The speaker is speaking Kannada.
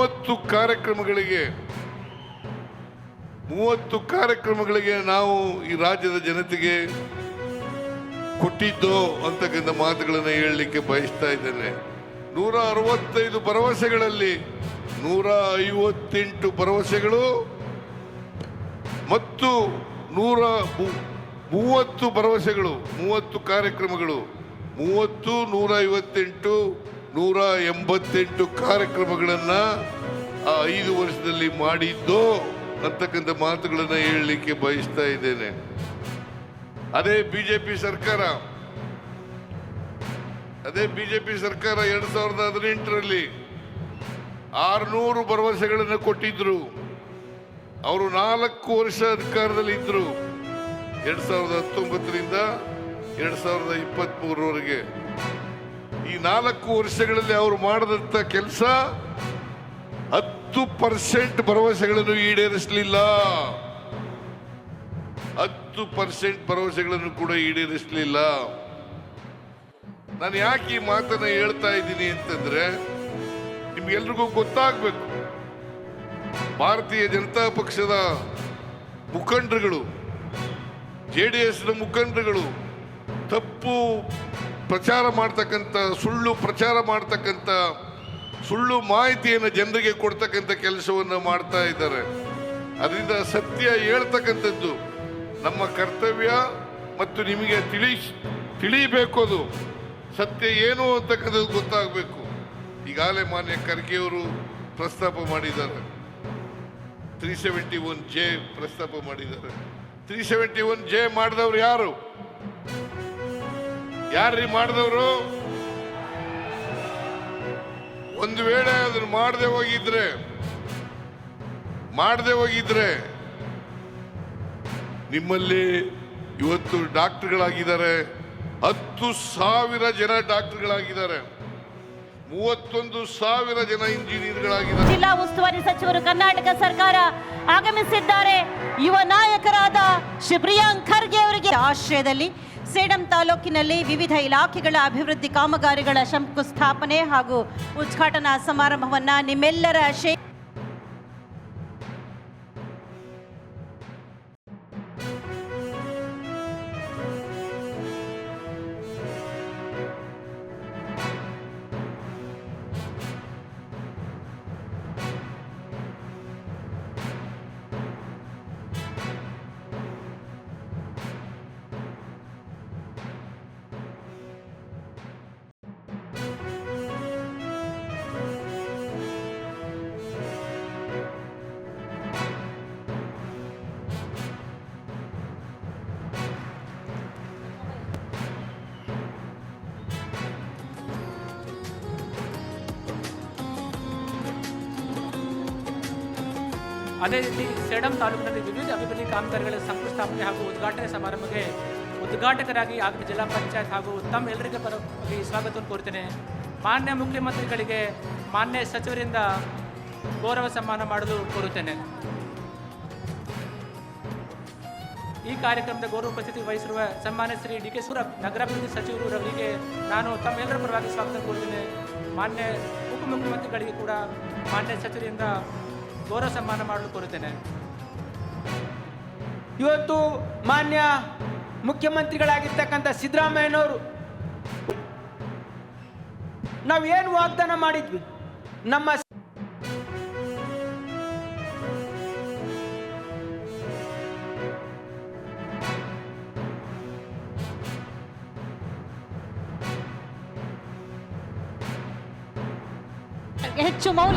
30 ಕಾರ್ಯಕ್ರಮಗಳಿಗೆ ನಾವು ಈ ರಾಜ್ಯದ ಜನತೆಗೆ ಕೊಟ್ಟಿದ್ದು ಅಂತಕ್ಕಂಥ ಮಾತುಗಳನ್ನು ಹೇಳಲಿಕ್ಕೆ ಬಯಸ್ತಾ ಇದ್ದೇನೆ. 165 ಭರವಸೆಗಳಲ್ಲಿ 158 ಭರವಸೆಗಳು ಮತ್ತು 130 ಭರವಸೆಗಳು, 30 ಕಾರ್ಯಕ್ರಮಗಳು, 30, 158, 188 ಕಾರ್ಯಕ್ರಮಗಳನ್ನು ಆ 5 ವರ್ಷದಲ್ಲಿ ಮಾಡಿದ್ದು ಅಂತಕ್ಕಂಥ ಮಾತುಗಳನ್ನು ಹೇಳಲಿಕ್ಕೆ ಬಯಸ್ತಾ ಇದ್ದೇನೆ. ಅದೇ ಬಿಜೆಪಿ ಸರ್ಕಾರ 2018ರಲ್ಲಿ 600 ಭರವಸೆಗಳನ್ನು ಕೊಟ್ಟಿದ್ರು. ಅವರು 4 ವರ್ಷ ಅಧಿಕಾರದಲ್ಲಿ ಇದ್ರು. 2019ರಿಂದ 2023ವರೆಗೆ ಈ 4 ವರ್ಷಗಳಲ್ಲಿ ಅವರು ಮಾಡಿದಂತ ಕೆಲಸ 10% ಭರವಸೆಗಳನ್ನು ಈಡೇರಿಸಲಿಲ್ಲ. 10% ಭರವಸೆಗಳನ್ನು ಕೂಡ ಈಡೇರಿಸಲಿಲ್ಲ. ನಾನು ಯಾಕೆ ಈ ಮಾತನ್ನ ಹೇಳ್ತಾ ಇದ್ದೀನಿ ಅಂತಂದ್ರೆ ನಿಮ್ಗೆಲ್ರಿಗೂ ಗೊತ್ತಾಗಬೇಕು. ಭಾರತೀಯ ಜನತಾ ಪಕ್ಷದ ಮುಖಂಡರುಗಳು, JDSನ ಮುಖಂಡರುಗಳು ತಪ್ಪು ಪ್ರಚಾರ ಮಾಡ್ತಕ್ಕಂಥ, ಸುಳ್ಳು ಪ್ರಚಾರ ಮಾಡ್ತಕ್ಕಂಥ, ಸುಳ್ಳು ಮಾಹಿತಿಯನ್ನು ಜನರಿಗೆ ಕೊಡ್ತಕ್ಕಂಥ ಕೆಲಸವನ್ನು ಮಾಡ್ತಾ ಇದ್ದಾರೆ. ಅದರಿಂದ ಸತ್ಯ ಹೇಳ್ತಕ್ಕಂಥದ್ದು ನಮ್ಮ ಕರ್ತವ್ಯ ಮತ್ತು ನಿಮಗೆ ತಿಳಿಬೇಕು. ಅದು ಸತ್ಯ ಏನು ಅಂತಕ್ಕಂಥದ್ದು ಗೊತ್ತಾಗಬೇಕು. ಈಗಾಗಲೇ ಮಾನ್ಯ ಖರ್ಗೆ ಅವರು ಪ್ರಸ್ತಾಪ ಮಾಡಿದ್ದಾರೆ, 371J ಪ್ರಸ್ತಾಪ ಮಾಡಿದ್ದಾರೆ. 371J ಮಾಡಿದವರು ಯಾರ್ರೀ ಮಾಡಿದವರು? ಒಂದು ವೇಳೆ ಅದನ್ನು ಮಾಡದೆ ಹೋಗಿದ್ರೆ ನಿಮ್ಮಲ್ಲಿ ಇವತ್ತು ಡಾಕ್ಟರ್ಗಳಾಗಿದ್ದಾರೆ, 10,000 ಜನ ಡಾಕ್ಟರ್ಗಳಾಗಿದ್ದಾರೆ, 31,000 ಜನ ಇಂಜಿನಿಯರ್ಗಳಾಗಿದ್ದಾರೆ. ಜಿಲ್ಲಾ ಉಸ್ತುವಾರಿ ಸಚಿವರು ಕರ್ನಾಟಕ ಸರ್ಕಾರ ಆಗಮಿಸಿದ್ದಾರೆ. ಯುವ ನಾಯಕರಾದ ಶ್ರೀ ಪ್ರಿಯಾಂಕ್ ಖರ್ಗೆ ಅವರಿಗೆ ಆಶ್ರಯದಲ್ಲಿ ಸೇಡಂ ತಾಲೂಕಿನಲ್ಲಿ ವಿವಿಧ ಇಲಾಖೆಗಳ ಅಭಿವೃದ್ಧಿ ಕಾಮಗಾರಿಗಳ ಶಂಕುಸ್ಥಾಪನೆ ಹಾಗೂ ಉದ್ಘಾಟನಾ ಸಮಾರಂಭವನ್ನ ನಿಮ್ಮೆಲ್ಲರ ಅದೇ ರೀತಿ ಸೇಡಂ ತಾಲೂಕಿನಲ್ಲಿ ವಿವಿಧ ಅಭಿವೃದ್ಧಿ ಕಾಮಗಾರಿಗಳ ಶಂಕುಸ್ಥಾಪನೆ ಹಾಗೂ ಉದ್ಘಾಟನೆ ಸಮಾರಂಭಕ್ಕೆ ಉದ್ಘಾಟಕರಾಗಿ ಆಗಿನ ಜಿಲ್ಲಾ ಪಂಚಾಯತ್ ಹಾಗೂ ತಮ್ಮೆಲ್ಲರಿಗೆ ಪರವಾಗಿ ಸ್ವಾಗತವನ್ನು ಕೋರುತ್ತೇನೆ. ಮಾನ್ಯ ಮುಖ್ಯಮಂತ್ರಿಗಳಿಗೆ ಮಾನ್ಯ ಸಚಿವರಿಂದ ಗೌರವ ಸನ್ಮಾನ ಮಾಡಲು ಕೋರುತ್ತೇನೆ. ಈ ಕಾರ್ಯಕ್ರಮದ ಗೌರವ ಉಪಸ್ಥಿತಿ ವಹಿಸಿರುವ ಸನ್ಮಾನ್ಯ ಶ್ರೀ DK ಸುರಪ್ ನಗರಾಭಿವೃದ್ಧಿ ಸಚಿವರು ರವರಿಗೆ ನಾನು ತಮ್ಮೆಲ್ಲರ ಪರವಾಗಿ ಸ್ವಾಗತ ಕೋರುತ್ತೇನೆ. ಮಾನ್ಯ ಉಪಮುಖ್ಯಮಂತ್ರಿಗಳಿಗೆ ಕೂಡ ಮಾನ್ಯ ಸಚಿವರಿಂದ ಗೌರವ ಸನ್ಮಾನ ಮಾಡಲು ಕೋರುತ್ತೇನೆ. ಇವತ್ತು ಮಾನ್ಯ ಮುಖ್ಯಮಂತ್ರಿಗಳಾಗಿರ್ತಕ್ಕಂಥ ಸಿದ್ದರಾಮಯ್ಯನವರು ನಾವೇನು ವಾಗ್ದಾನ ಮಾಡಿದ್ವಿ, ನಮ್ಮ ಹೆಚ್ಚು ಮೌಲ್ಯ